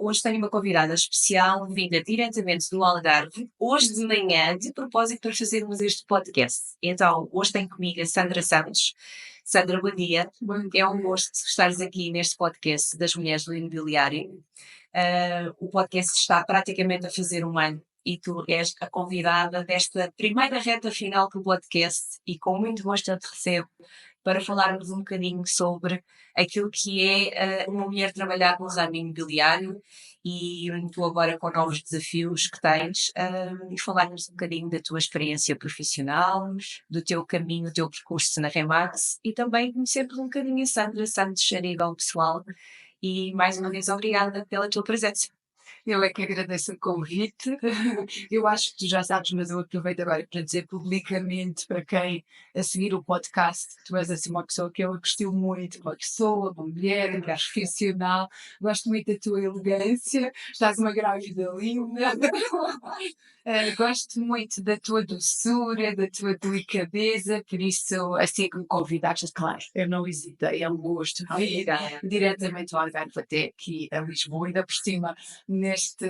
hoje tenho uma convidada especial, vinda diretamente do Algarve, hoje de manhã, de propósito para fazermos este podcast. Então, hoje tenho comigo a Sandra Santos. Sandra, bom dia. É um gosto estares aqui neste podcast das Mulheres do Imobiliário. O podcast está praticamente a fazer um ano e tu és a convidada desta primeira reta final do podcast e com muito gosto eu te recebo para falarmos um bocadinho sobre aquilo que é uma mulher trabalhar no ramo imobiliário e tu agora com novos desafios que tens e falarmos um bocadinho da tua experiência profissional, do teu caminho, do teu percurso na Remax e também conhecermos um bocadinho a Sandra Santos a nível pessoal e mais uma vez obrigada pela tua presença. Eu é que agradeço o convite. Eu acho que tu já sabes, mas eu aproveito agora para dizer publicamente para quem a seguir o podcast, que tu és assim uma pessoa que eu gostei muito, uma pessoa, uma mulher, profissional, gosto muito da tua elegância, estás uma grávida linda. Gosto muito da tua doçura, da tua delicadeza, por isso, assim que me convidaste, claro, eu não hesitei, é um gosto vir diretamente ao Algarve até aqui a Lisboa, ainda por cima neste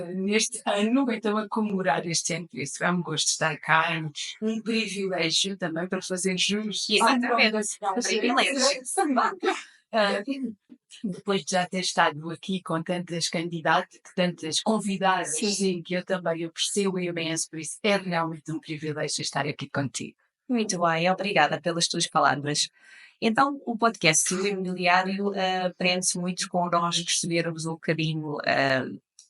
ano, então a comemorar este ano, por isso é um gosto estar cá, é um privilégio também para fazer jus. Exatamente, um privilégio. Depois de já ter estado aqui com tantas candidatas, tantas convidadas, sim, que eu também aprecio imenso, por isso é realmente um privilégio estar aqui contigo. Muito bem, obrigada pelas tuas palavras. Então, o podcast do imobiliário prende-se muito com nós percebermos um bocadinho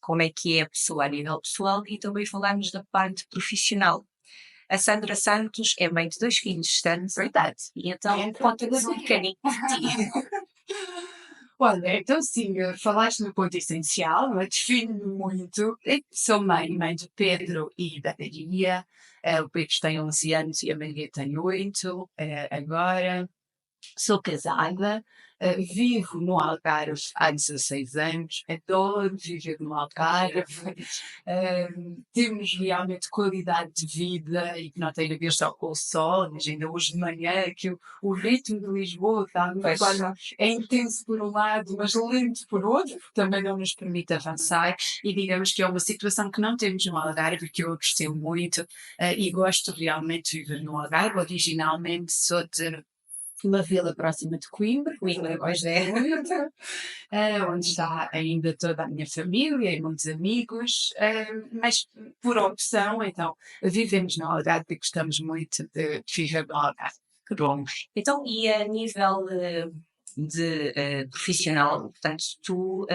como é que é a pessoa a nível pessoal e também falarmos da parte profissional. A Sandra Santos é mãe de 2 filhos, certo? Verdade. E então, conta-nos um bocadinho de ti. Olha, então sim, falaste no ponto essencial, define-me muito. Eu sou mãe de Pedro e da Maria. O Pedro tem 11 anos e a Maria tem 8 agora. Sou casada, vivo no Algarve há 16 anos, adoro viver no Algarve. Temos realmente qualidade de vida e que não tem a ver só com o sol, mas ainda hoje de manhã que o ritmo de Lisboa está é intenso por um lado, mas lento por outro, porque também não nos permite avançar e digamos que é uma situação que não temos no Algarve, que eu gostei muito e gosto realmente de viver no Algarve. Originalmente sou de uma vila próxima de Coimbra, Pois é. onde está ainda toda a minha família e muitos amigos, mas por opção, então, vivemos no Algarve e gostamos muito de viver no Algarve. Que bom. Então, e a nível profissional, portanto, tu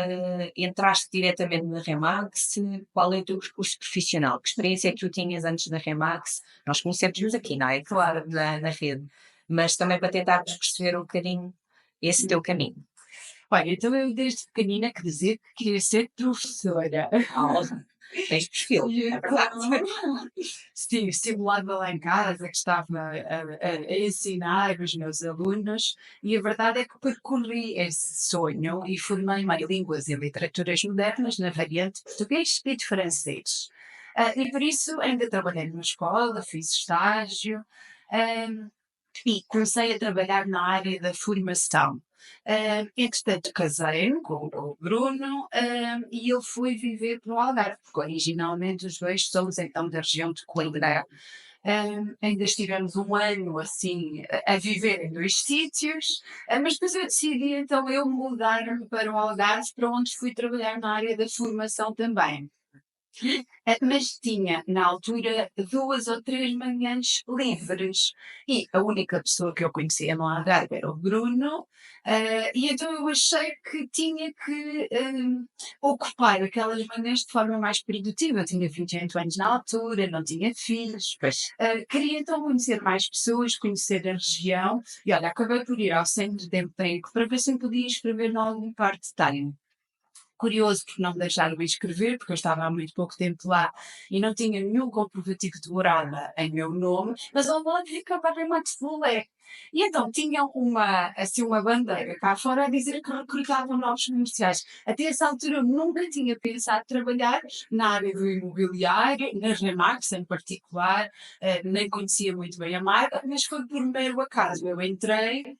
entraste diretamente na Remax, qual é o teu percurso profissional? Que experiência é que tu tinhas antes da Remax? Nós conhecemos aqui, não é? Claro, na rede, mas também para tentarmos perceber um bocadinho esse teu caminho. Olha, então eu desde pequenina que dizer que queria ser professora. Tens perfil, é verdade. Sim, estimulava lá em casa, que estava a ensinar os meus alunos, e a verdade é que percorri esse sonho e formei-me em Línguas e Literaturas Modernas na variante português e de francês. E por isso ainda trabalhei numa escola, fiz estágio, e comecei a trabalhar na área da formação. Entretanto, casei-me com o Bruno e ele foi viver para o Algarve, porque originalmente os dois somos então da região de Coimbra. Ainda estivemos um ano assim a viver em 2 sítios, mas depois eu decidi então eu mudar-me para o Algarve, para onde fui trabalhar na área da formação também. Mas tinha, na altura, 2 ou 3 manhãs livres e a única pessoa que eu conhecia no Algarve era o Bruno, e então eu achei que tinha que ocupar aquelas manhãs de forma mais produtiva. Eu tinha 28 anos na altura, não tinha filhos, queria então conhecer mais pessoas, conhecer a região e olha, acabei por ir ao centro de emprego para ver se eu podia inscrever em algum part-time. Curioso porque não me deixaram inscrever, porque eu estava há muito pouco tempo lá e não tinha nenhum comprovativo de morada em meu nome, mas ao lado ficava muito fulé. E então tinham uma bandeira cá fora a dizer que recrutavam novos comerciais. Até essa altura eu nunca tinha pensado trabalhar na área do imobiliário, na Remax em particular, nem conhecia muito bem a marca, mas foi por mero acaso. Eu entrei,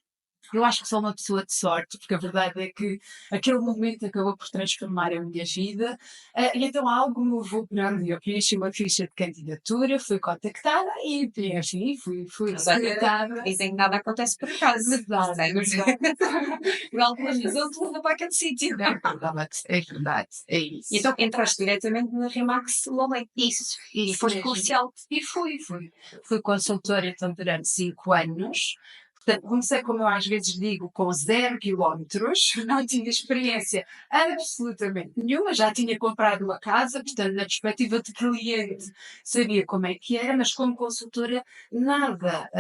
Eu acho que sou uma pessoa de sorte, porque a verdade é que aquele momento acabou por transformar a minha vida. E então algo me levou para onde eu preenchi uma ficha de candidatura, fui contactada e preenchi, fui Mas olha, recrutada. dizem que nada acontece por acaso. Verdade, Portanto, verdade. por alguma razão te leva para aquele sítio. É verdade, é isso. E então entraste diretamente na Remax Lolé. Isso, E isso foste mesmo. comercial. E fui consultora então durante 5 anos. Portanto, comecei, como eu às vezes digo, com 0 quilómetros, não tinha experiência absolutamente nenhuma, já tinha comprado uma casa, portanto, na perspectiva de cliente, sabia como é que era, mas como consultora, nada.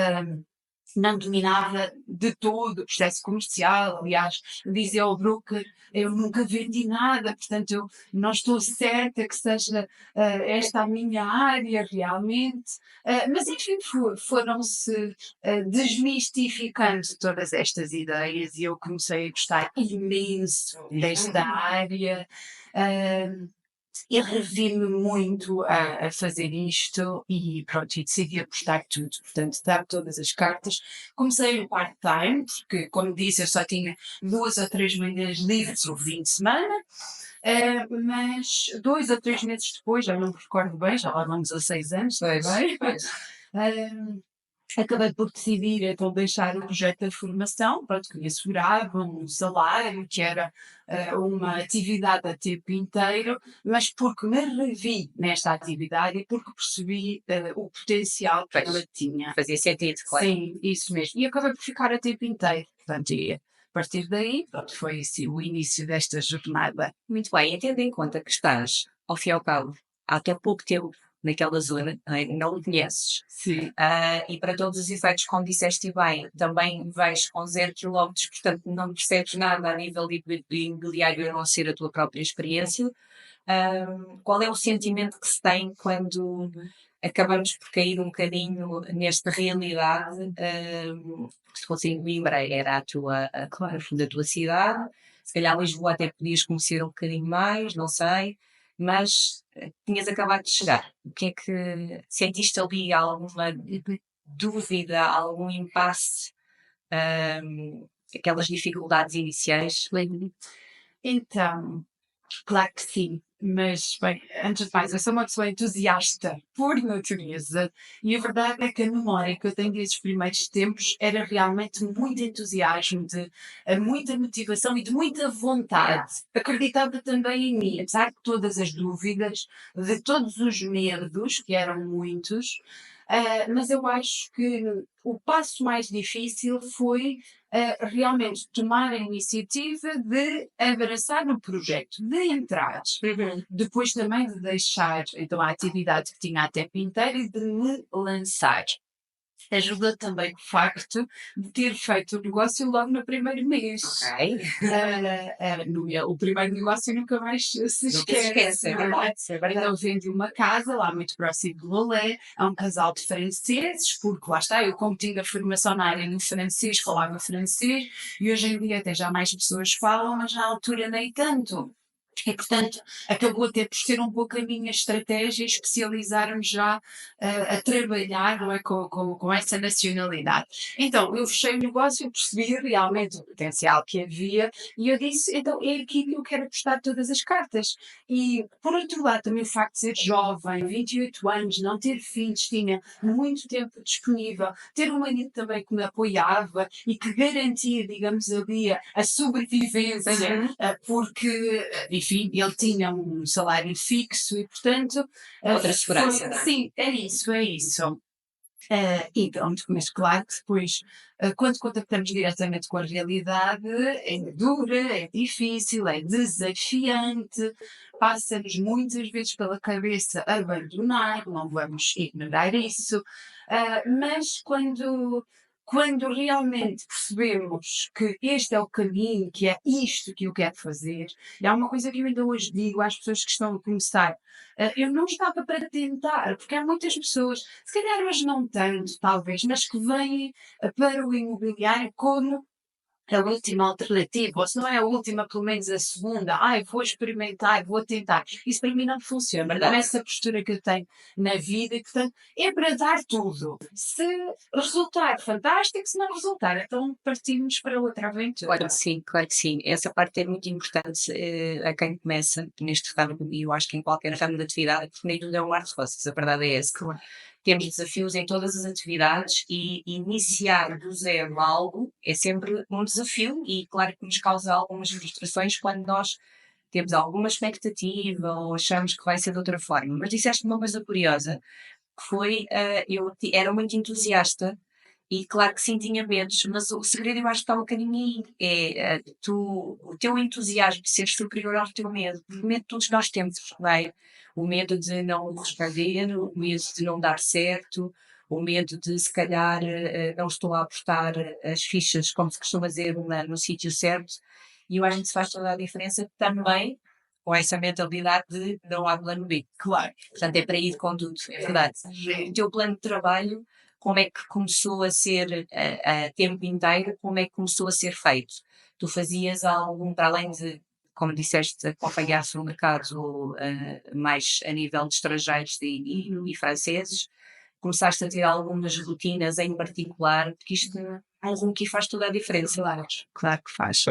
Não dominava de todo o processo comercial. Aliás, dizia ao broker, eu nunca vendi nada, portanto, eu não estou certa que seja esta a minha área realmente. Mas, enfim, foram-se desmistificando todas estas ideias e eu comecei a gostar imenso desta área. Ah, eu revi-me muito a fazer isto e pronto, e decidi apostar tudo, portanto, dar todas as cartas. Comecei o part-time, porque, como disse, eu só tinha 2 ou 3 manhãs livres o fim de semana, mas 2 ou 3 meses depois, já não me recordo bem, já lá vão 16 anos, Pois, bem, pois. acabei por decidir então deixar o projeto da formação, pronto, que me assegurava um salário, que era uma atividade a tempo inteiro, mas porque me revi nesta atividade e porque percebi o potencial que Pois. ela tinha. Fazia sentido, claro. Sim, isso mesmo. E acabei por ficar a tempo inteiro. Portanto, e a partir daí, pronto, foi assim, o início desta jornada. Muito bem, e tendo em conta que estás, ao fim e ao cabo, há até pouco tempo naquela zona, não é? Não o conheces, Sim, e para todos os efeitos, como disseste bem, também vais com 0 quilómetros, portanto não percebes nada a nível de imobiliário a não ser a tua própria experiência. Qual é o sentimento que se tem quando acabamos por cair um bocadinho nesta realidade? Porque se fosse em Coimbra era claro. no fundo, a tua cidade, se calhar Lisboa até podias conhecer um bocadinho mais, não sei, mas tinhas acabado de chegar. O que é que sentiste ali alguma dúvida, algum impasse, aquelas dificuldades iniciais? Lembro-me. Então, claro que sim, mas bem, antes de mais, eu sou uma pessoa entusiasta por natureza e a verdade é que a memória que eu tenho desses primeiros tempos era realmente muito entusiasmo, de muita motivação e de muita vontade. Acreditava também em mim, apesar de todas as dúvidas, de todos os medos, que eram muitos, mas eu acho que o passo mais difícil foi realmente tomar a iniciativa de abraçar o projeto, de entrar. Uhum. Depois também de deixar então a atividade que tinha a tempo inteiro e de me lançar. Ajudou também o facto de ter feito o negócio logo no primeiro mês. Ok. O primeiro negócio nunca mais se Nunca se esquece, esquece, é não é? verdade, é verdade. Então vendi uma casa lá muito próximo de Lolé, a um casal de franceses, porque lá está, eu como tinha formação na área no francês, falava francês, e hoje em dia até já mais pessoas falam, mas na altura nem tanto. E, portanto, acabou até por ser um pouco a minha estratégia especializar-me já a trabalhar, não é, com essa nacionalidade. Então, eu fechei o negócio, eu percebi realmente o potencial que havia e eu disse, então é aqui que eu quero apostar todas as cartas. E, por outro lado, também o facto de ser jovem, 28 anos, não ter filhos, tinha muito tempo disponível, ter um marido também que me apoiava e que garantia, digamos ali, a sobrevivência, Uhum. porque, enfim, ele tinha um salário fixo e, portanto, Outra segurança, não é? sim, é isso, é isso. E pronto, mas claro que depois, quando contactamos diretamente com a realidade, é dura, é difícil, é desafiante, passa-nos muitas vezes pela cabeça abandonar, não vamos ignorar isso, mas quando realmente percebemos que este é o caminho, que é isto que eu quero fazer, e há uma coisa que eu ainda hoje digo às pessoas que estão a começar, eu não estava para tentar, porque há muitas pessoas, se calhar hoje não tanto, talvez, mas que vêm para o imobiliário como a última alternativa, ou se não é a última, pelo menos a segunda. Ai, vou experimentar, vou tentar. Isso para mim não funciona. Não é essa postura que eu tenho na vida e, portanto, é para dar tudo. Se resultar, fantástico. Se não resultar, então partimos para outra aventura. Claro que sim, claro que sim. Essa parte é muito importante a quem começa neste ramo, e eu acho que em qualquer ramo de atividade, porque nem tudo é um ar de rosas, a verdade é essa. Claro. Temos desafios em todas as atividades e iniciar do zero algo é sempre um desafio e claro que nos causa algumas frustrações quando nós temos alguma expectativa ou achamos que vai ser de outra forma. Mas disseste uma coisa curiosa, que foi, era muito entusiasta e claro que sim, tinha medos, mas o segredo eu acho que está um bocadinho aí, o teu entusiasmo de ser superior ao teu medo, porque medo todos nós temos, não é? O medo de não responder, o medo de não dar certo, o medo de se calhar não estou a apostar as fichas, como se costuma dizer, no sítio certo, e eu acho que isso faz toda a diferença também com essa mentalidade de não há plano B. Claro. Portanto, é para ir com tudo, é verdade. O teu plano de trabalho, como é que começou a ser a tempo inteiro, como é que começou a ser feito? Tu fazias algum, para além de, como disseste, acompanhasse o mercado mais a nível de estrangeiros e franceses, começaste a ter algumas rotinas em particular, porque isto algo que faz toda a diferença. Claro, claro que faz.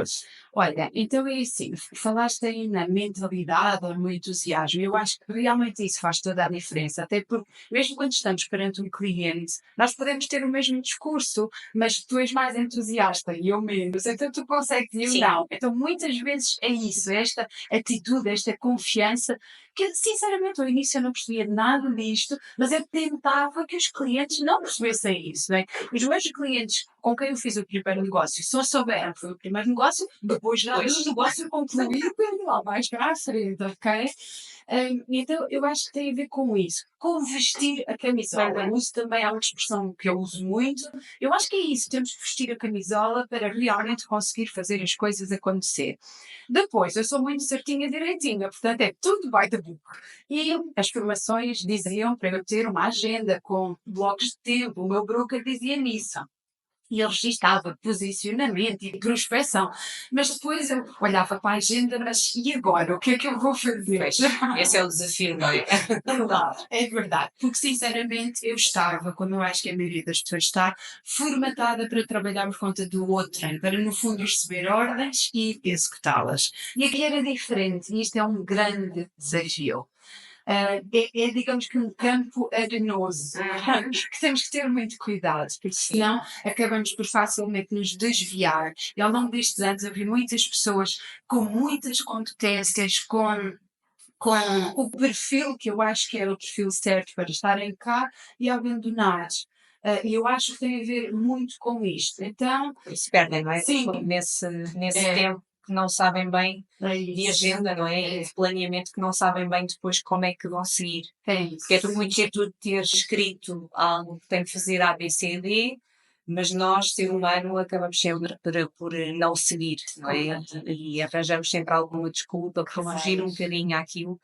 Olha, então é assim, falaste aí na mentalidade ou no entusiasmo, eu acho que realmente isso faz toda a diferença, até porque mesmo quando estamos perante um cliente, nós podemos ter o mesmo discurso, mas tu és mais entusiasta e eu menos, então tu consegues e eu Sim. não. Então muitas vezes é isso, esta atitude, esta confiança, que sinceramente ao início eu não percebia nada disto, mas eu tentava que os clientes não percebessem isso, não é? Os meus clientes com quem eu fiz o primeiro negócio, só souberam que foi o primeiro negócio, depois já o negócio concluído lá mais para a frente, ok? Então eu acho que tem a ver com isso, com vestir a camisola. Eu uso também, há uma expressão que eu uso muito, eu acho que é isso, temos que vestir a camisola para realmente conseguir fazer as coisas acontecer. Depois, eu sou muito certinha direitinha, portanto é tudo by the book. E as formações diziam para eu ter uma agenda com blocos de tempo, o meu broker dizia-me isso. E ele registava posicionamento e prospecção. Mas depois eu olhava para a agenda, mas e agora? O que é que eu vou fazer? Esse é o desafio, não é? É verdade. Porque, sinceramente, eu estava, como eu acho que a maioria das pessoas está, formatada para trabalhar por conta do outro, para, no fundo, receber ordens e executá-las. E aqui era diferente, e isto é um grande desafio. Digamos que um campo arenoso, que temos que ter muito cuidado, porque senão acabamos por facilmente nos desviar. E ao longo destes anos eu vi muitas pessoas com muitas competências, com o perfil que eu acho que era o perfil certo para estarem cá e abandonados. E eu acho que tem a ver muito com isto. Então, Se perdem, não é? sim, Nesse É. tempo que não sabem bem é de isso. agenda, não é? E de planeamento que não sabem bem depois como é que vão seguir. É isso. Porque é tudo muito giro tu ter escrito algo que tem que fazer A, B, C, D, mas nós, ser humano, acabamos sempre por não seguir, não é? E arranjamos sempre alguma desculpa para fugir um bocadinho àquilo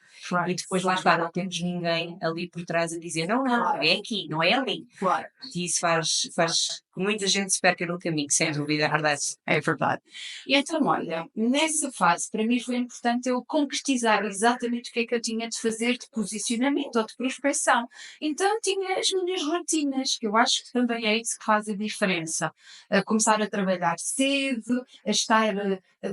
e depois lá está, não temos ninguém ali por trás a dizer não, não, é aqui, não é ali. Claro. E isso faz que muita gente se perca no caminho, sem dúvida, é verdade. É verdade. E então, olha, nessa fase, para mim foi importante eu concretizar exatamente o que é que eu tinha de fazer de posicionamento ou de prospecção. Então, tinha as minhas rotinas, que eu acho que também é isso que faz a diferença. A começar a trabalhar cedo, a estar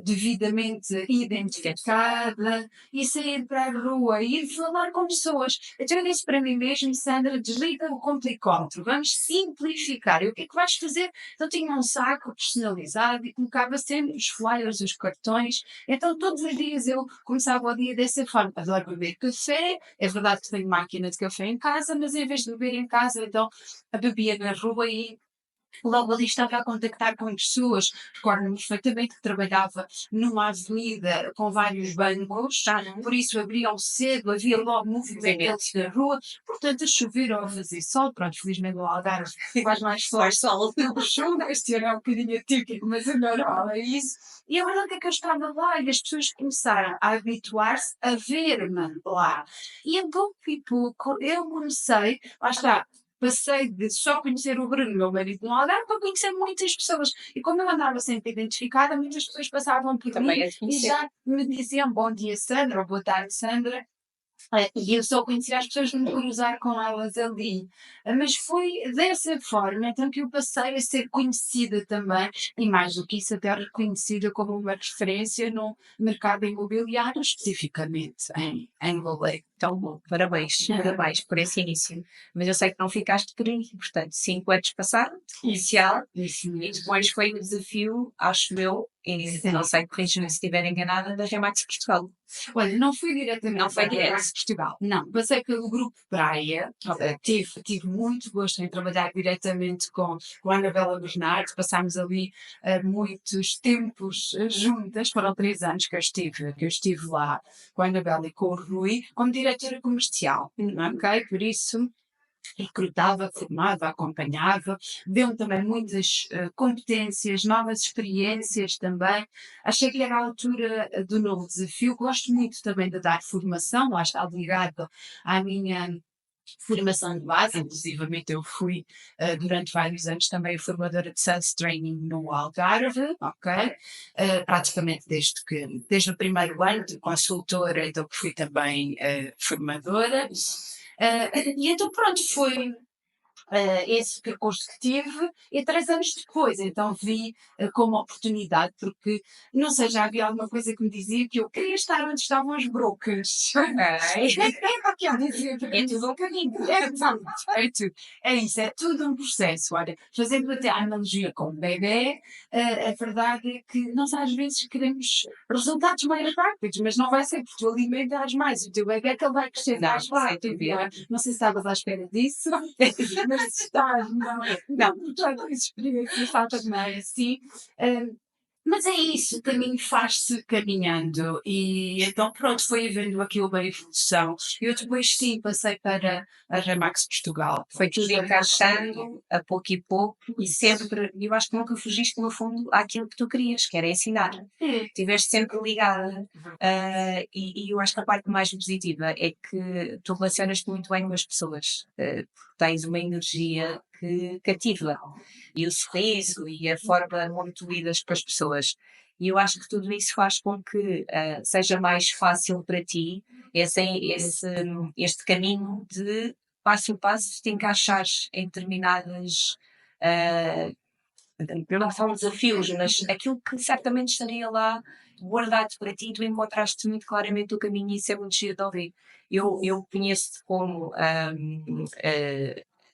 devidamente identificada e sair para a rua e ir falar com pessoas. Então, eu disse para mim mesmo, Sandra, desliga o complicómetro, vamos simplificar. E o que é que vais fazer? Então tinha um saco personalizado e colocava sempre os flyers, os cartões. Então todos os dias eu começava o dia dessa forma. Adoro beber café. É verdade que tenho máquina de café em casa, mas em vez de beber em casa, então a bebia na rua e logo ali estava a contactar com pessoas. Recordo-me perfeitamente que trabalhava numa avenida com vários bancos, por isso abriam cedo, havia logo movimentos na rua, portanto a chover ou a fazer sol, pronto, felizmente no Algarve faz mais sol, chuva, este ano é um bocadinho atípico, mas é normal, é isso. E a verdade é que eu estava lá e as pessoas começaram a habituar-se a ver-me lá. E então, tipo, eu comecei, lá está, passei de só conhecer o Bruno, meu marido, no Algarve, para conhecer muitas pessoas. E como eu andava sempre identificada, muitas pessoas passavam por Também mim é de e conhecer. já me diziam bom dia, Sandra, ou boa tarde, Sandra. E eu só conhecia as pessoas de me cruzar com elas ali. Mas foi dessa forma então que eu passei a ser conhecida também, e mais do que isso, até reconhecida como uma referência no mercado imobiliário, especificamente em Galé. Tão bom, parabéns por esse início. Mas eu sei que não ficaste por aí, portanto, 5 anos passaram, inicial, Isso e mesmo. depois foi o desafio, acho eu, e Sim. não sei, corrija-me se estiver enganada, da Remax Portugal. Olha, não fui diretamente Não foi para direto. Remax Portugal, não. Passei pelo grupo Praia, tive muito gosto em trabalhar diretamente com a Anabela Bernardo, passámos ali muitos tempos juntas, foram 3 anos que eu estive lá com a Anabela e com o Rui, como diretora comercial, ok? Por isso recrutava, formava, acompanhava, deu-me também muitas competências, novas experiências também. Achei que era a altura do novo desafio. Gosto muito também de dar formação, lá está ligado à minha formação de base, inclusivamente eu fui durante vários anos também formadora de Sales Training no Algarve, ok? Praticamente desde o primeiro ano de consultora, então que fui também formadora. E então pronto, foi esse percurso que tive e 3 anos depois, então vi como oportunidade, porque não sei, já havia alguma coisa que me dizia que eu queria estar onde estavam as brocas. É o que eu dizia, É tudo um caminho. é isso, é tudo um processo. Olha, fazendo até a analogia com o bebê, a verdade é que nós às vezes queremos resultados mais rápidos, mas não vai ser porque tu alimentares mais o teu bebê que ele vai crescer Não, mais rápido. sem Não é? Não sei se estavas à espera disso, mas estás, não, já não experiência está também assim. Mas é isso, o caminho faz-se caminhando e então pronto, foi havendo aqui uma evolução. Eu depois sim passei para a Remax Portugal. Foi tudo encaixando a pouco e pouco e sempre, eu acho que nunca fugiste no fundo àquilo que tu querias, que era ensinar. Estiveste sempre ligada. E eu acho que a parte mais positiva é que tu relacionas-te muito bem com as pessoas, porque tens uma energia que cativa, e o sorriso e a forma como tu lidas com as pessoas. E eu acho que tudo isso faz com que seja mais fácil para ti este caminho de passo a passo te encaixares em determinadas. ah, não são desafios, mas aquilo que certamente estaria lá guardado para ti, tu encontraste muito claramente o caminho e isso é muito giro de ouvir. Eu conheço-te como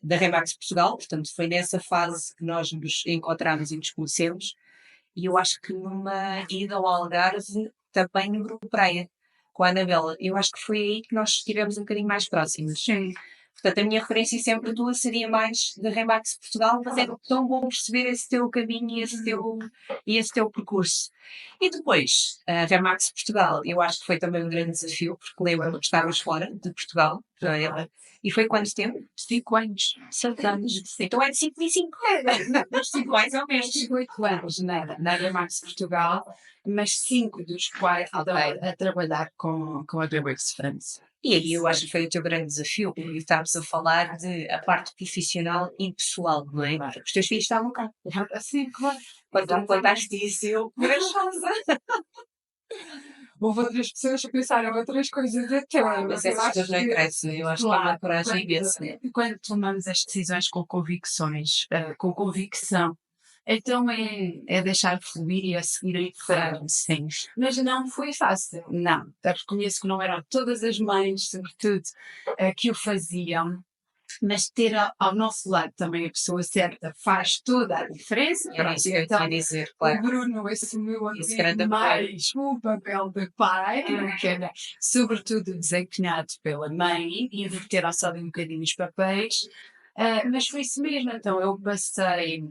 da Remax Portugal, portanto foi nessa fase que nós nos encontramos e nos conhecemos, e eu acho que numa ida ao Algarve, também no grupo Praia, com a Anabela, eu acho que foi aí que nós estivemos um bocadinho mais próximos. Sim. Portanto, a minha referência sempre tua seria mais da Remax Portugal, mas é tão bom perceber esse teu caminho e esse teu percurso. E depois, a Remax Portugal, eu acho que foi também um grande desafio, porque lembro-me que estávamos fora de Portugal, já era. E foi quanto tempo? 5 anos. 7 anos. Então é de 5 em 5. 5 mais ou menos. 8 anos na Remax Portugal, mas 5 dos quais a trabalhar com a Remax France. E aí eu acho que foi o teu grande desafio, porque estávamos a falar de a parte profissional e pessoal, não é? Claro. Os teus filhos estavam cá. Assim, claro. Quando tu me contaste isso, eu corajosa. Houve outras pessoas que pensaram outras coisas até. Mas essas coisas não interessam, eu acho que é uma coragem imensa. Quando tomamos as decisões com convicções, com convicção, então é deixar fluir e a seguir em frente, sim. Mas não foi fácil, não. Eu reconheço que não eram todas as mães, sobretudo, que o faziam. Mas ter ao nosso lado também a pessoa certa faz toda a diferença. Era isso que eu tinha a dizer, claro. O Bruno assumiu Esse aqui grande apoio. mais o papel de pai, que era sobretudo desempenhado pela mãe, e inverter ao só um bocadinho os papéis. Mas foi isso mesmo, então eu passei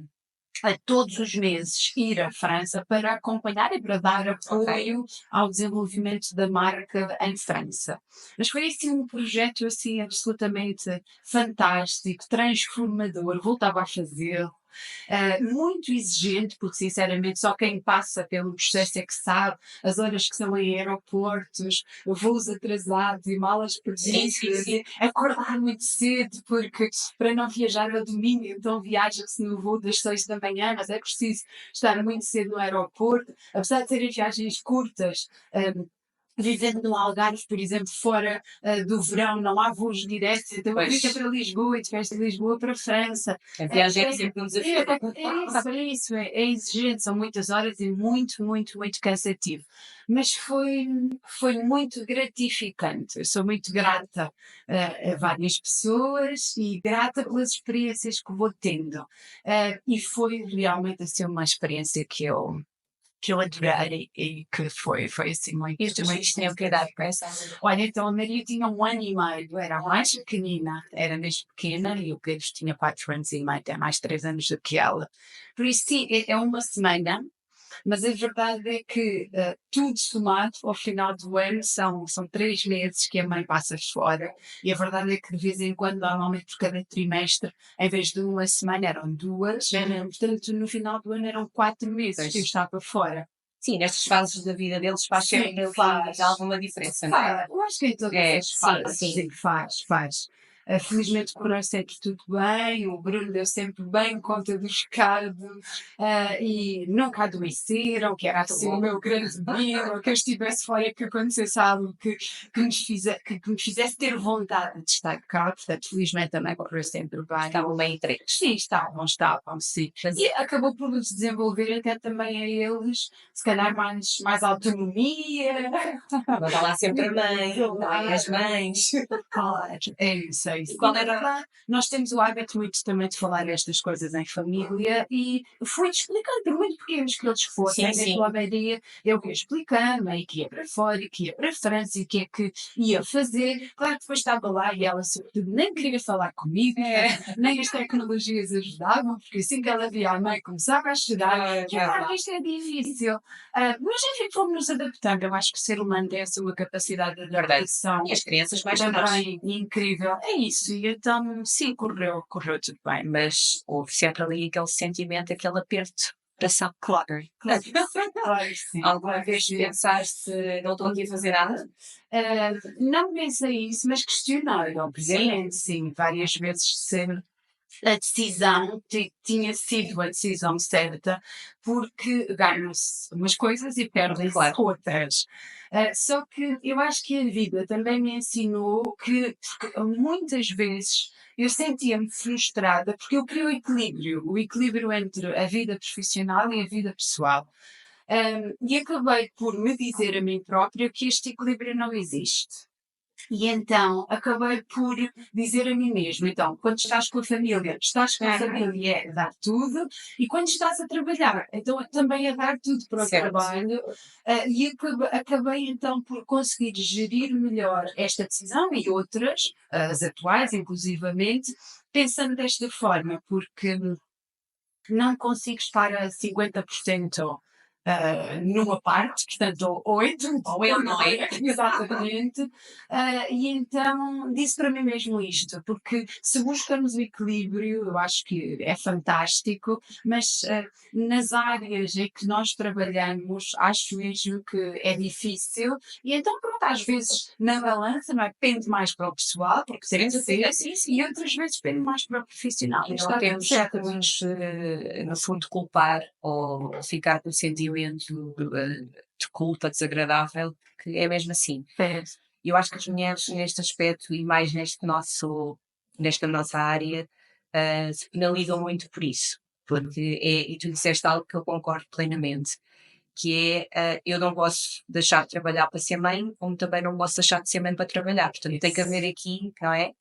a todos os meses ir à França para acompanhar e para dar apoio ao desenvolvimento da marca em França. Mas foi assim um projeto assim absolutamente fantástico, transformador, voltava a fazer. muito exigente, porque sinceramente só quem passa pelo processo é que sabe as horas que são em aeroportos, voos atrasados e malas perdidas, acordar muito cedo porque para não viajar ao domingo, então viaja-se no voo das 6 da manhã, mas é preciso estar muito cedo no aeroporto, apesar de serem viagens curtas. Vivendo no Algarve, por exemplo, fora do verão, não há voos diretos, então Pois. fica para Lisboa e depois de Lisboa para a França. A viagem é sempre um desafio. É exigente, são muitas horas e muito, muito, muito cansativo. Mas foi muito gratificante. Eu sou muito grata a várias pessoas e grata pelas experiências que vou tendo. E foi realmente assim uma experiência que eu adorei e que foi assim muito. E os teus filhos tinham que idade para essa? Olha, então a Maria tinha 1 ano e meio, era a mais pequenina, era mesmo pequena, e o Pedro tinha 4 anos e meio, tem mais 3 anos do que ela. Por isso, sim, é uma semana, mas a verdade é que tudo somado ao final do ano são 3 meses que a mãe passa fora, e a verdade é que de vez em quando, normalmente por cada trimestre, em vez de uma semana eram duas, portanto no final do ano eram 4 meses que eu estava fora. Sim, nestas fases da vida deles faz Sim, sempre faz. alguma diferença, não é? Eu acho que em todas É, as fases, sim. sim, faz. Felizmente correu sempre tudo bem, o Bruno deu sempre bem conta do recado, e nunca adoeceram, que era assim o meu grande medo, que eu estivesse fora, que acontecesse algo que me fizesse ter vontade de estar cá, portanto, felizmente também correu sempre bem. Estavam bem entregues. Sim, estavam, sim. E acabou por nos desenvolver até também a eles, se calhar mais autonomia. Mas há lá sempre a mãe, também as mães. Claro, é isso, é isso. E qual era- Nós temos o hábito muito também de falar estas coisas em família e fui explicando, por muito pequenos que eles fossem, Sim, mesmo à meia, eu ia explicando, aí que ia para fora, e que ia para a França, e o que é que ia fazer. Claro que depois estava lá e ela, sobretudo, nem queria falar comigo, nem as tecnologias ajudavam, porque assim que ela via a mãe começava a chorar, isto é difícil. Mas enfim, fomos nos adaptando. Eu acho que o ser humano tem essa uma capacidade de adaptação E as crianças mais que nós. também incrível. É isso, e então sim, correu tudo bem. Mas houve sempre ali aquele sentimento, aquele aperto de coração. Claro, claro que sim. Alguma vez pensaste, não estou aqui a fazer nada? Não pensei isso, mas questionei, obviamente, sim, várias vezes sempre. A decisão tinha sido a decisão certa, porque ganham-se umas coisas e perdem-se Claro. outras. Só que eu acho que a vida também me ensinou que porque muitas vezes eu sentia-me frustrada porque eu queria o equilíbrio entre a vida profissional e a vida pessoal. E acabei por me dizer a mim própria que este equilíbrio não existe. E então acabei por dizer a mim mesma, então, quando estás com a família, é dar tudo, e quando estás a trabalhar, então também é dar tudo para o Certo. trabalho, e acabei então por conseguir gerir melhor esta decisão e outras, as atuais inclusivamente, pensando desta forma, porque não consigo estar a 50% numa parte, portanto, 8, Ou eu, não é? exatamente. E então disse para mim mesmo isto, porque se buscamos o equilíbrio, eu acho que é fantástico, mas nas áreas em que nós trabalhamos, acho mesmo que é difícil, e então pronto, às vezes na balança, não é? Pende mais para o pessoal, porque Sim, e outras vezes pende mais para o profissional. E Está não tudo temos certo. que nos, no fundo, culpar ou ficar com o sentimento de culpa desagradável, que é mesmo assim. É. E eu acho que as mulheres, neste aspecto e mais nesta nossa área, se penalizam muito por isso. Porque e tu disseste algo que eu concordo plenamente, que é, eu não posso deixar de trabalhar para ser mãe, como também não posso deixar de ser mãe para trabalhar. Portanto, tem que haver aqui, não é?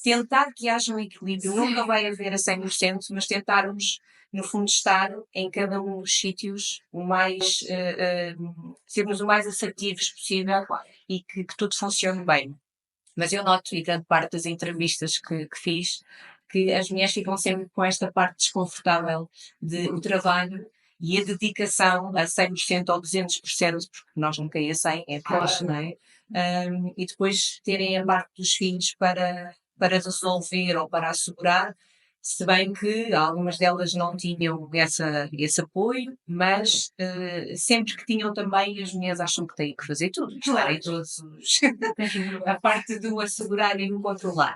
Tentar que haja um equilíbrio, nunca vai haver a 100%, mas tentarmos, no fundo, estar em cada um dos sítios sermos o mais assertivos possível e que tudo funcione bem. Mas eu noto, e grande parte das entrevistas que fiz, que as mulheres ficam sempre com esta parte desconfortável de o trabalho e a dedicação a 100% ou 200%, porque nós nunca ia 100, é claro, não é? E depois terem a parte dos filhos para resolver ou para assegurar, Se bem que algumas delas não tinham esse apoio, mas sempre que tinham também, as mulheres acham que têm que fazer tudo, estarem todos a parte do assegurar e do controlar.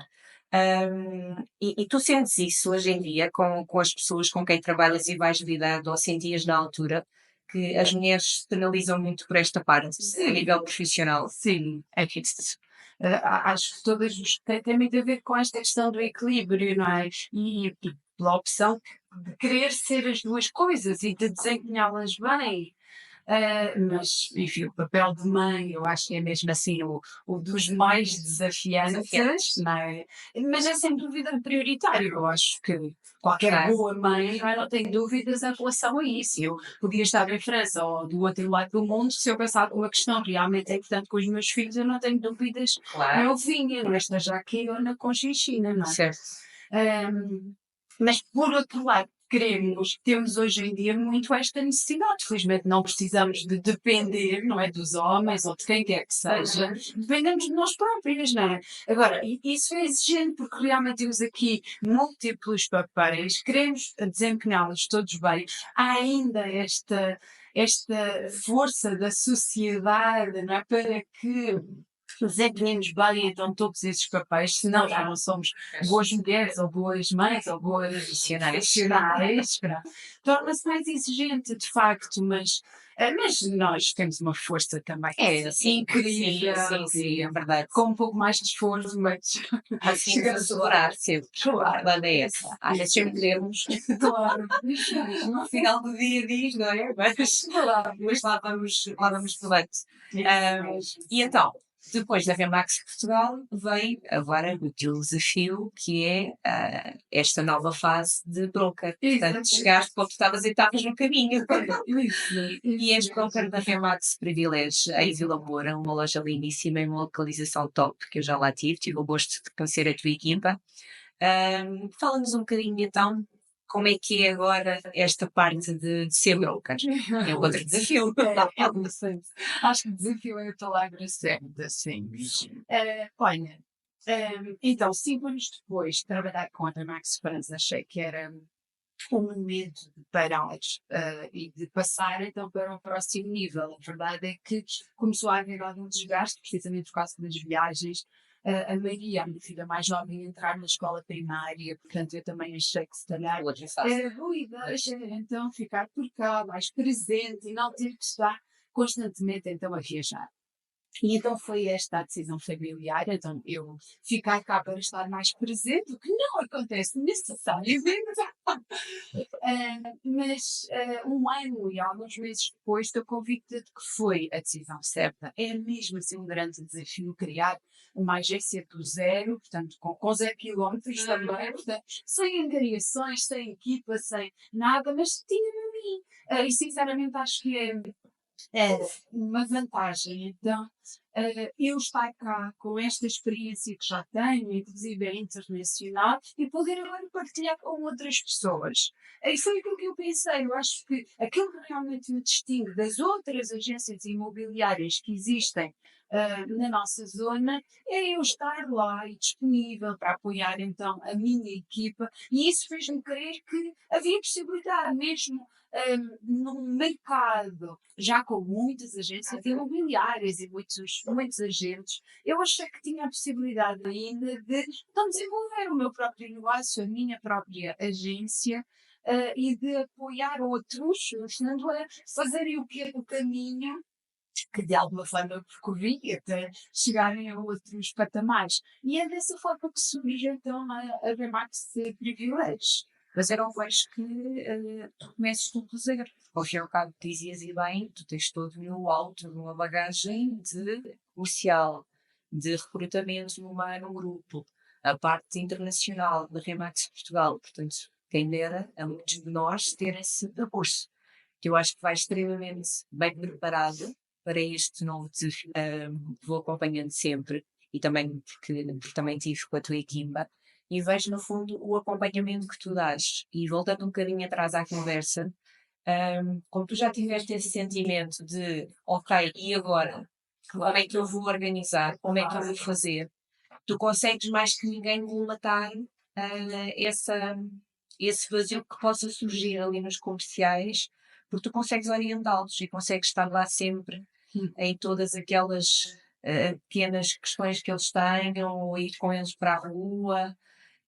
E tu sentes isso hoje em dia com as pessoas com quem trabalhas e vais lidando, ou sentias na altura que as mulheres se penalizam muito por esta parte, a nível profissional? Sim, é isso. Acho que tem muito a ver com esta questão do equilíbrio, não é? E pela opção de querer ser as duas coisas e de desempenhá-las bem. Mas, enfim, o papel de mãe, eu acho que é mesmo assim o dos mais desafiantes, não é? Mas é sem dúvida prioritário. Eu acho que qualquer Claro. boa mãe não tem dúvidas em relação a isso. Eu podia estar em França ou do outro lado do mundo, se eu pensar uma questão realmente é importante com os meus filhos, eu não tenho dúvidas que Claro, eu vinha, não esteja aqui ou na Conchinchina, não é? certo. Ahm, mas, por outro lado, temos hoje em dia muito esta necessidade. Felizmente, não precisamos de depender, não é, dos homens ou de quem quer que seja. Dependemos de nós próprios, não é? Agora, isso é exigente porque realmente temos aqui múltiplos papéis, queremos desempenhá-los todos bem. Há ainda esta força da sociedade, não é, para que desempenhemos bem então todos esses papéis, senão já não somos boas mulheres ou boas mães ou boas profissionais. Torna-se mais exigente, de facto, mas nós temos uma força também Sim, incrível, sim, sim, é verdade. com um pouco mais de esforço, mas Assim de chegamos lá. assegurar sempre. A Claro, verdade é essa. Olha, sempre termos, claro, no final do dia diz, não é? claro. Mas lá vamos provando. E então, depois da Remax Portugal, vem agora o teu desafio, que é esta nova fase de broker. Portanto, Exatamente. chegaste quando estavas e estavas no caminho. Isso, E és isso broker da mesmo. Remax Privilege em Vila Moura, uma loja lindíssima em uma localização top, que eu já lá tive o gosto de conhecer a tua equipa. Fala-nos um bocadinho então como é que é agora esta parte de ser broker. É outro desafio. É interessante. Acho que desafio é a palavra certa, sim. Olha, então, 5 anos depois de trabalhar com a Max Franz, achei que era um momento de parar e de passar então para o próximo nível. A verdade é que começou a haver algum desgaste, precisamente por causa das viagens. A Maria, a minha filha mais nova, ia entrar na escola primária, portanto eu também achei que se calhar Outra fase. era boa ideia então ficar por cá, mais presente e não ter que estar constantemente então a viajar. E então foi esta a decisão familiar, então eu ficar cá para estar mais presente, o que não acontece necessariamente. Mas 1 ano e alguns meses depois estou convicta de que foi a decisão certa. É mesmo assim um grande desafio criar uma agência do zero, portanto com 0 quilómetros também, portanto, sem angariações, sem equipa, sem nada, mas tinha-me a mim. E sinceramente acho que é uma vantagem. Então, eu estar cá com esta experiência que já tenho, inclusive é internacional, e poder agora partilhar com outras pessoas. E foi aquilo que eu pensei. Eu acho que aquilo que realmente me distingue das outras agências imobiliárias que existem na nossa zona é eu estar lá e disponível para apoiar então a minha equipa, e isso fez-me crer que havia possibilidade mesmo num mercado já com muitas agências imobiliárias e muitos agentes, eu achei que tinha a possibilidade ainda de então, desenvolver o meu próprio negócio, a minha própria agência, e de apoiar outros, no fundo, a fazerem o caminho que de alguma forma eu percorri até chegarem a outros patamares. E é dessa forma que surge então a Remax Privilege. Mas eu não vejo que tu comeces do zero. Ao fim e ao cabo, dizias e bem, tu tens todo no alto, uma bagagem de comercial, de recrutamento num grupo, a parte internacional da Remax Portugal. Portanto, quem dera a muitos de nós ter esse percurso. Que eu acho que vai extremamente bem preparado para este novo desafio. Vou acompanhando sempre e também porque também tive com a tua equipa e vejo no fundo o acompanhamento que tu dás. E voltando um bocadinho atrás à conversa, como tu já tiveste esse sentimento de ok, e agora? Como é que eu vou organizar? Como é que eu vou fazer? Tu consegues mais que ninguém matar essa, esse vazio que possa surgir ali nos comerciais, porque tu consegues orientá-los e consegues estar lá sempre Hum. em todas aquelas pequenas questões que eles tenham, ou ir com eles para a rua.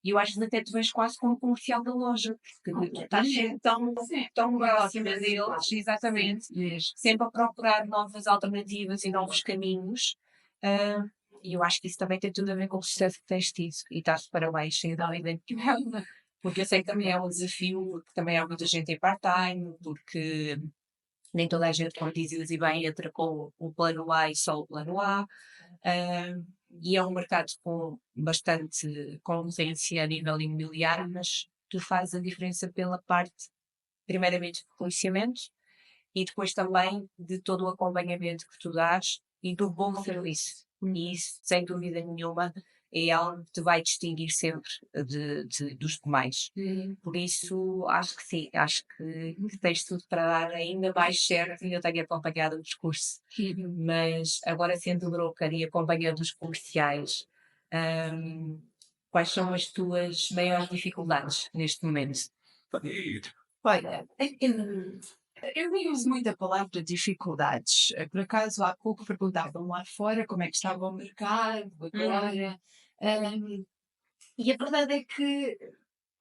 E eu acho que até tu vês quase como comercial da loja, porque tu estás sempre Sim. tão próxima deles, exatamente, Mesmo. sempre a procurar novas alternativas e novos caminhos. ah, e eu acho que isso também tem tudo a ver com o sucesso que tens tido. E estás de parabéns, sem dúvida nenhuma. Porque eu sei que também é um desafio, porque também há muita gente em part-time, porque nem toda a gente, como dizias e bem, entra com o plano A e só o plano A. ah, e é um mercado com bastante concorrência a nível imobiliário, mas tu fazes a diferença pela parte, primeiramente, do conhecimento e depois também de todo o acompanhamento que tu dás e do bom serviço. E isso, sem dúvida nenhuma, é algo que te vai distinguir sempre dos demais. Por isso, acho que sim, acho que tens tudo para dar ainda mais certo e eu tenho acompanhado o discurso. Mas agora sendo broker e acompanhando os comerciais, hum, quais são as tuas maiores dificuldades neste momento? Olha, eu nem uso muito a palavra dificuldades. Por acaso, há pouco perguntavam lá fora como é que estava o mercado agora. hum, e a verdade é que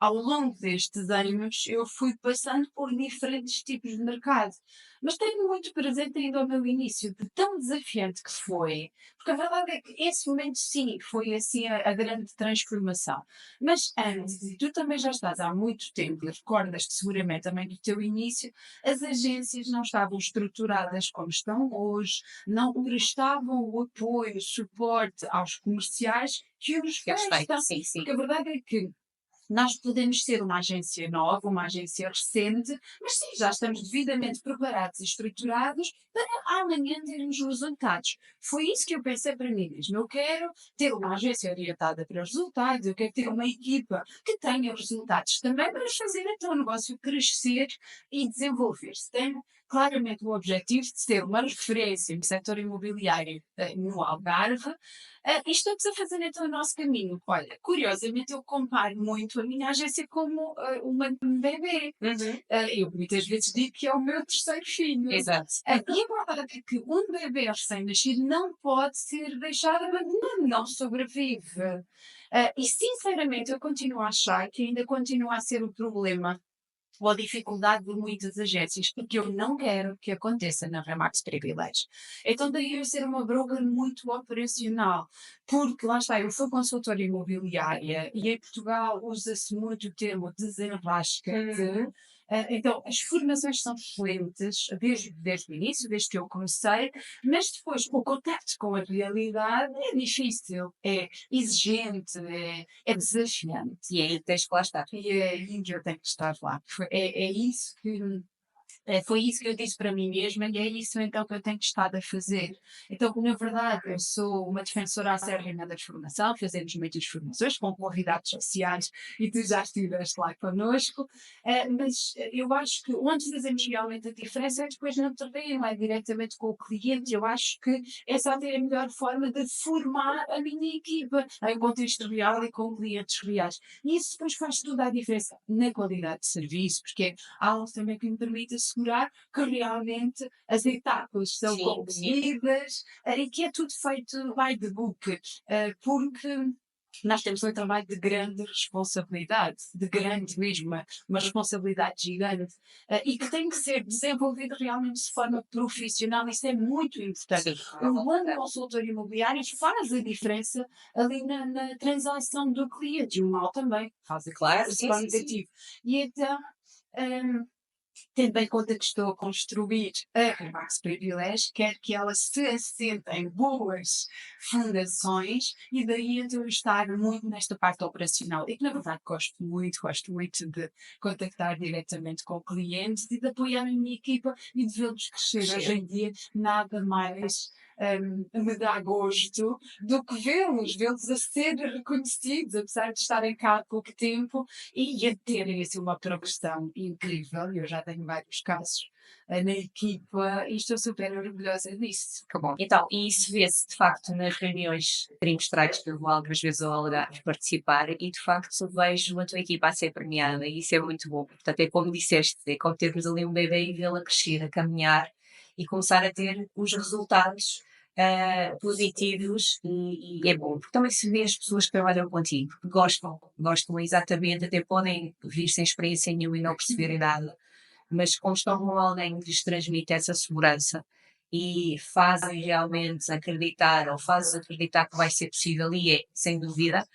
ao longo destes anos eu fui passando por diferentes tipos de mercado, mas tenho muito presente ainda o meu início, de tão desafiante que foi, porque a verdade é que esse momento sim, foi assim a grande transformação. Mas antes, e tu também já estás há muito tempo, e recordas-te seguramente também do teu início, as agências não estavam estruturadas como estão hoje, não prestavam o apoio, o suporte aos comerciais que os Perfeito, prestam. sim, sim. Porque a verdade é que nós podemos ser uma agência nova, uma agência recente, mas sim, já estamos devidamente preparados e estruturados para amanhã termos resultados. Foi isso que eu pensei para mim mesmo. Eu quero ter uma agência orientada para os resultados, eu quero ter uma equipa que tenha resultados também para fazer então o negócio crescer e desenvolver-se. Tenho claramente o objetivo de ser uma referência no setor imobiliário no Algarve. E estamos a fazer então o nosso caminho. Olha, curiosamente eu comparo muito a minha agência como uma bebê. Uhum. Eu muitas vezes digo que é o meu terceiro filho. Exato. E a verdade é que um bebê recém-nascido não pode ser deixado abandonado, não sobrevive. E sinceramente eu continuo a achar que ainda continua a ser o problema ou a dificuldade de muitas agências e que eu não quero que aconteça na Remax Privilege. Então daí eu ser uma broker muito operacional, porque lá está, eu sou consultora imobiliária e em Portugal usa-se muito o termo desenrasca-te. Então, as formações são excelentes desde o início, desde que eu comecei, mas depois o contacto com a realidade é difícil, é exigente, é desafiante. E aí tens que lá estar. E é aí que eu tenho que estar lá. É isso que foi isso que eu disse para mim mesma e é isso então que eu tenho estado a fazer. Então, na verdade, eu sou uma defensora acérrima da formação, fazemos muitas formações com convidados sociais e tu já estiveste lá connosco, mas eu acho que onde fazemos realmente a diferença é depois no terreno, é diretamente com o cliente. Eu acho que essa é a melhor forma de formar a minha equipa em contexto real e com clientes reais. E isso depois faz toda a diferença na qualidade de serviço, porque é algo também que me permite assegurar que realmente as etapas são Sim, sim. concluídas e que é tudo feito by the book, porque nós temos um trabalho de grande responsabilidade, de grande mesmo, uma responsabilidade gigante, e que tem que ser desenvolvido realmente de forma profissional. Isso é muito importante. Sim. Um bom consultor imobiliário faz a diferença ali na transação do cliente, e o mal também faz a Claro, diferença sim, sim, sim. qualitativo. E então, hum, tendo em conta que estou a construir a Remax Privilege, quero que ela se assente em boas fundações e daí então eu estar muito nesta parte operacional. E que na verdade gosto muito de contactar diretamente com clientes e de apoiar a minha equipa e de vê-los crescer. Hoje em dia nada mais me dá gosto do que vê-los a ser reconhecidos, apesar de estarem cá há pouco tempo e a terem assim, uma progressão incrível. Eu já em vários casos na equipa e estou super orgulhosa disso. Que bom. Então, e isso vê-se de facto nas reuniões trimestrais que eu vou algumas vezes ao Algarve participar e de facto vejo a tua equipa a ser premiada e isso é muito bom. Portanto, é como disseste, é como termos ali um bebê e vê-la crescer, a caminhar e começar a ter os resultados positivos e é bom, porque também se vê as pessoas que trabalham contigo, que gostam exatamente, até podem vir sem experiência nenhuma e não perceberem nada, mas como estão com alguém que lhes transmite essa segurança e fazem realmente acreditar, ou fazes acreditar que vai ser possível, e é, sem dúvida,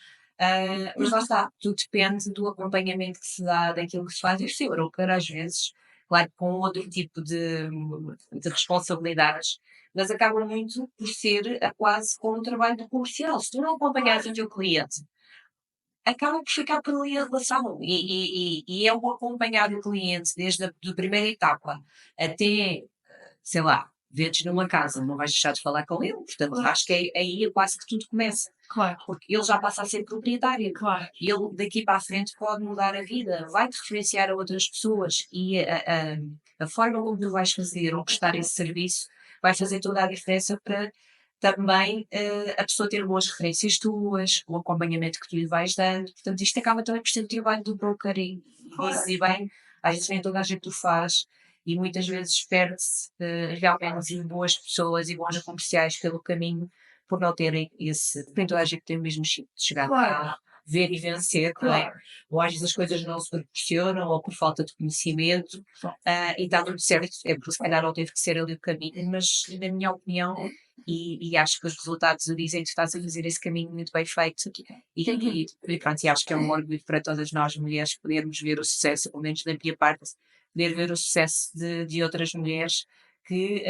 mas lá está, tudo depende do acompanhamento que se dá, daquilo que se faz, e sim, o broker às vezes, claro, com outro tipo de responsabilidades, mas acaba muito por ser quase como um trabalho de comercial. Se tu não acompanhares o teu cliente, acaba por ficar por ali a relação e é o acompanhar o cliente desde a primeira etapa até, sei lá, vendes numa casa, não vais deixar de falar com ele, portanto acho que aí é quase que tudo começa, Claro, porque ele já passa a ser proprietário, claro. ele daqui para a frente pode mudar a vida, vai-te referenciar a outras pessoas e a forma como tu vais fazer ou prestar esse serviço vai fazer toda a diferença para também a pessoa ter boas referências tuas, o acompanhamento que tu lhe vais dando. Portanto, isto acaba também por ser o trabalho do broker e bem, às vezes nem toda a gente o faz e muitas vezes perde-se realmente boas pessoas e bons comerciais pelo caminho por não terem esse. Nem toda a gente tem o mesmo chip de chegar Claro. a ver e vencer, não é? Ou às vezes as coisas não se proporcionam, ou por falta de conhecimento, e está tudo certo, é porque se calhar não teve que ser ali o caminho, mas na minha opinião, e acho que os resultados o dizem que tu estás a fazer esse caminho muito bem feito, e pronto, e acho que é um orgulho para todas nós mulheres podermos ver o sucesso, pelo menos da minha parte, poder ver o sucesso de outras mulheres que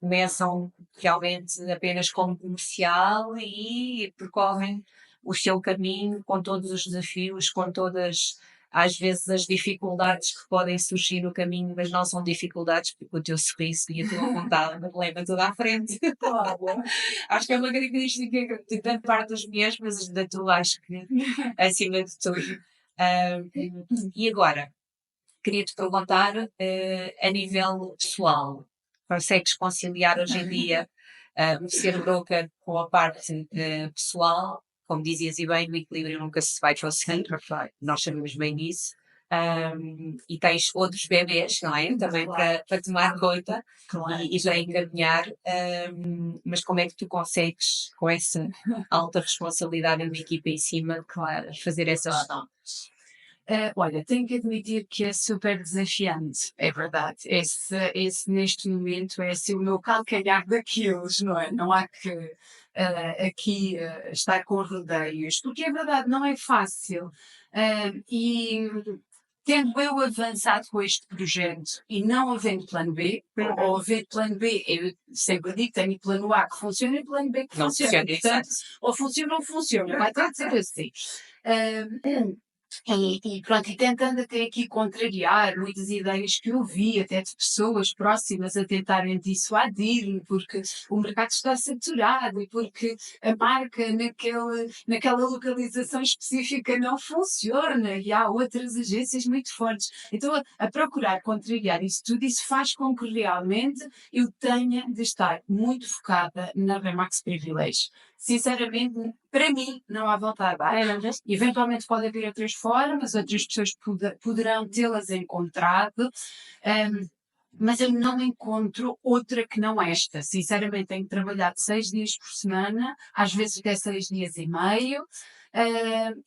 começam realmente apenas como comercial e percorrem o seu caminho com todos os desafios, com todas, às vezes, as dificuldades que podem surgir no caminho, mas não são dificuldades, porque o teu sorriso e a tua vontade leva tudo à frente. Claro. Acho que é uma característica de grande parte das mulheres, mas da tua acho que acima de tudo. Ah, e agora, queria-te perguntar, a nível pessoal, consegues conciliar hoje em dia o ser broker com a parte pessoal? Como dizias e bem, o equilíbrio nunca se vai conseguir, nós sabemos bem disso. E tens outros bebês, não é? Também para tomar conta Claro. e já encaminhar, mas como é que tu consegues, com essa alta responsabilidade de uma equipa em cima, claro, fazer essa gestão? Olha, tenho que admitir que é super desafiante, é verdade. Esse neste momento é assim o meu calcanhar daqueles, não é? Não há que aqui estar com rodeios, porque é verdade, não é fácil. E tendo eu avançado com este projeto e não havendo plano B, ou havendo plano B, eu sempre digo, tenho plano A que funciona e plano B que Não funciona. funciona, Portanto, exato. ou funciona ou funciona, vai ter de ser assim. Ah, e pronto, e tentando até aqui contrariar muitas ideias que eu vi, até de pessoas próximas a tentarem dissuadir-me, porque o mercado está saturado e porque a marca naquela localização específica não funciona e há outras agências muito fortes. Então, a procurar contrariar isso tudo, isso faz com que realmente eu tenha de estar muito focada na Remax Privilege. Sinceramente, para mim, não há volta a dar. Eventualmente pode haver outras formas, outras pessoas poderão tê-las encontrado, mas eu não encontro outra que não esta. Sinceramente, tenho trabalhado 6 dias por semana, às vezes até 6 dias e meio,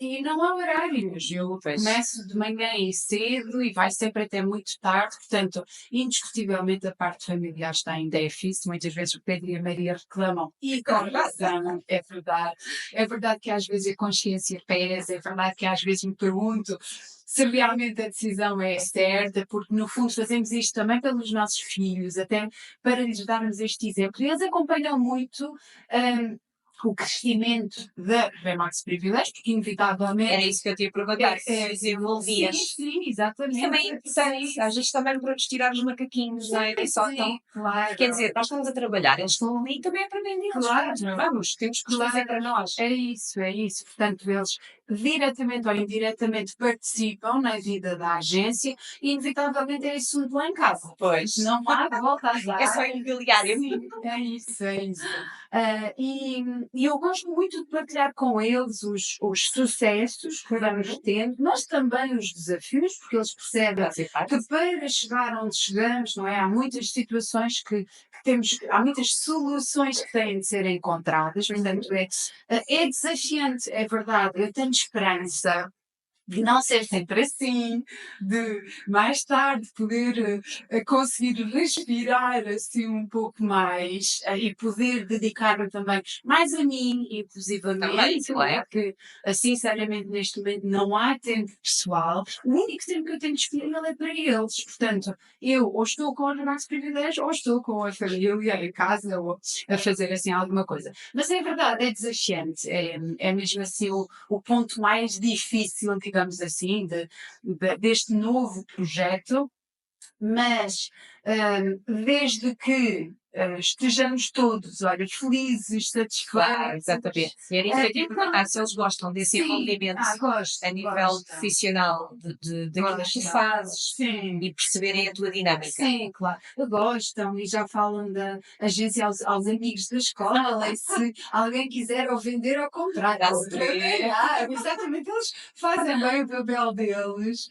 e não há horários. Eu começo de manhã e cedo e vai sempre até muito tarde, portanto, indiscutivelmente a parte familiar está em déficit. Muitas vezes o Pedro e a Maria reclamam e com razão, é verdade. É verdade que às vezes a consciência pesa, é verdade que às vezes me pergunto se realmente a decisão é certa, porque no fundo fazemos isto também pelos nossos filhos, até para lhes darmos este exemplo. E eles acompanham muito o crescimento da Remax Privilege, porque inevitavelmente... Era isso que eu te ia perguntar, se desenvolvias. Sim, Isso exatamente. também é importante, às vezes também para nos tirar os macaquinhos, não é? Nem só tão. Claro. Quer dizer, nós estamos a trabalhar, eles estão ali também a aprender deles. Claro. Vamos, temos que os fazer para nós. É isso, é isso. Portanto, eles diretamente ou indiretamente participam na vida da agência e inevitavelmente é assunto lá em casa. Pois. Não há volta a dar. É só imobiliário. Sim, é isso, é isso. E eu gosto muito de partilhar com eles os sucessos que vamos tendo, mas também os desafios, porque eles percebem Fazer parte. que para chegar onde chegamos, não é? Há muitas situações que temos, há muitas soluções que têm de ser encontradas, portanto é desafiante, é verdade. Eu tenho esperança de não ser sempre assim, de mais tarde poder conseguir respirar assim um pouco mais e poder dedicar-me também mais a mim, inclusivamente, Também, claro. porque sinceramente neste momento não há tempo pessoal, o único tempo que eu tenho disponível é para eles, portanto, eu ou estou com os nossos privilégios ou estou com a família em casa ou a fazer assim alguma coisa. Mas é verdade, é desafiante, é mesmo assim o ponto mais difícil, digamos assim, deste novo projeto, mas desde que estejamos todos, olha, felizes, Claro, satisfeitos. exatamente. E era isso que eu tinha perguntar se eles gostam desse Sim, envolvimento gosto, a nível gosto. profissional daquilo que tu fazes Sim. e perceberem a tua dinâmica. Sim, claro. Gostam e já falam da agência aos amigos da escola e se alguém quiser ou vender ou comprar. Dá-se Ou trabalhar. Exatamente, eles fazem bem o papel deles.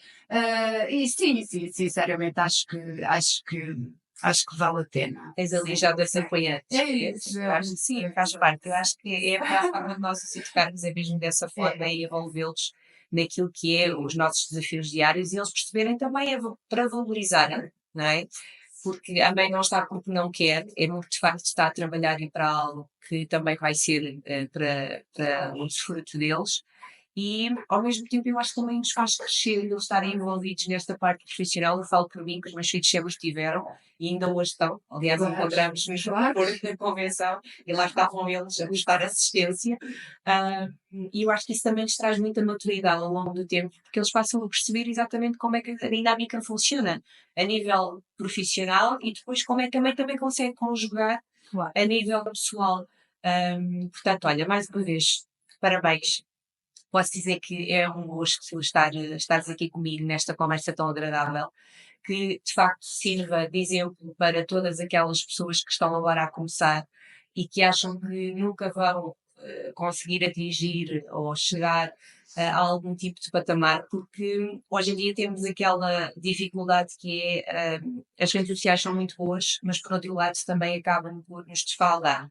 E sim, sim, sinceramente acho que vale a pena. Tens ali já dois apoiantes. É isso. Eu acho que sim, faz parte. Eu acho que é a melhor forma de nós nos educarmos é mesmo dessa forma e envolvê-los naquilo que é os nossos desafios diários e eles perceberem também para valorizarem, não é? Porque a mãe não está porque não quer, é porque de facto está a trabalhar e para algo que também vai ser para o desfruto deles. E, ao mesmo tempo, eu acho que também nos faz crescer eles estarem envolvidos nesta parte profissional. Eu falo por mim, que os meus filhos sempre estiveram e ainda hoje estão. Aliás, encontramos-nos no Porto da Convenção e lá estavam eles a prestar assistência. E eu acho que isso também lhes traz muita maturidade ao longo do tempo, porque eles passam a perceber exatamente como é que a dinâmica funciona a nível profissional e depois como é que a mãe também consegue conjugar Claro. a nível pessoal. Portanto, olha, mais uma vez, parabéns. Posso dizer que é um gosto estares aqui comigo nesta conversa tão agradável, que de facto sirva de exemplo para todas aquelas pessoas que estão agora a começar e que acham que nunca vão conseguir atingir ou chegar a algum tipo de patamar, porque hoje em dia temos aquela dificuldade que é as redes sociais são muito boas, mas por outro lado também acabam por nos desfaldar.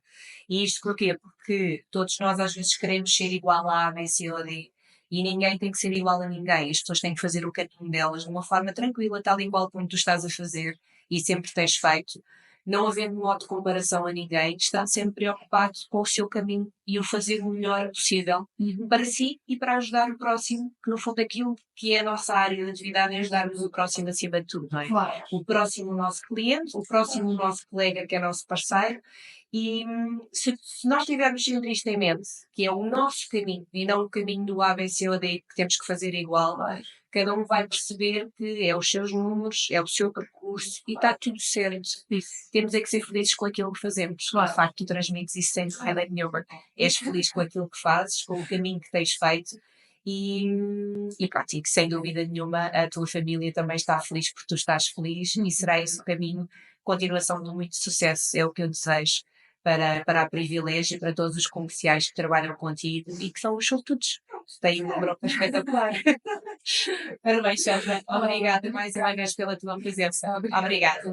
E isto porquê? Porque todos nós às vezes queremos ser igual a A, B, C ou D. E ninguém tem que ser igual a ninguém. As pessoas têm que fazer o caminho delas de uma forma tranquila, tal e qual como tu estás a fazer e sempre tens feito, não havendo modo de comparação a ninguém, está sempre preocupado com o seu caminho e o fazer o melhor possível para si e para ajudar o próximo, que no fundo aquilo que é a nossa área de atividade é ajudarmos o próximo acima de tudo, não é? Claro. O próximo o nosso cliente, o próximo o nosso colega que é nosso parceiro e se nós tivermos sempre isto em mente, que é o nosso caminho e não o caminho do A, B, C ou D que temos que fazer igual, cada um vai perceber que é os seus números, é o seu percurso e está tudo certo. Temos é que ser felizes com aquilo que fazemos. De facto, tu transmites isso sem highlight nenhuma. És feliz com aquilo que fazes, com o caminho que tens feito e pronto, e que sem dúvida nenhuma a tua família também está feliz porque tu estás feliz e será esse o caminho. Continuação de muito sucesso é o que eu desejo para a Privilégio e para todos os comerciais que trabalham contigo e que são os sortudos. Têm um número espetacular. Parabéns, Sandra. Obrigada mais uma vez pela tua presença. Obrigada.